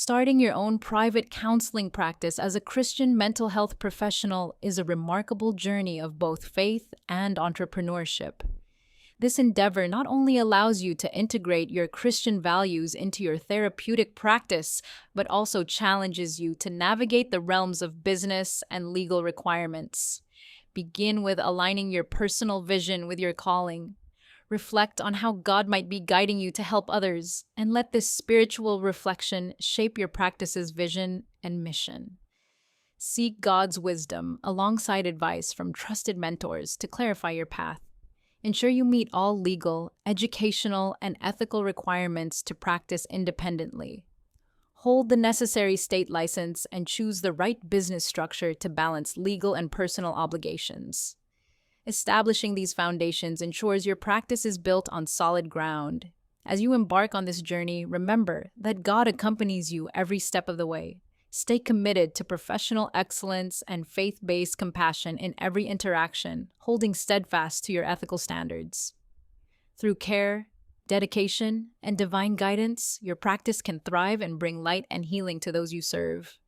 Starting your own private counseling practice as a Christian mental health professional is a remarkable journey of both faith and entrepreneurship. This endeavor not only allows you to integrate your Christian values into your therapeutic practice, but also challenges you to navigate the realms of business and legal requirements. Begin with aligning your personal vision with your calling. Reflect on how God might be guiding you to help others, and let this spiritual reflection shape your practice's vision and mission. Seek God's wisdom alongside advice from trusted mentors to clarify your path. Ensure you meet all legal, educational, and ethical requirements to practice independently. Hold the necessary state license and choose the right business structure to balance legal and personal obligations. Establishing these foundations ensures your practice is built on solid ground. As you embark on this journey, remember that God accompanies you every step of the way. Stay committed to professional excellence and faith-based compassion in every interaction, holding steadfast to your ethical standards. Through care, dedication, and divine guidance, your practice can thrive and bring light and healing to those you serve.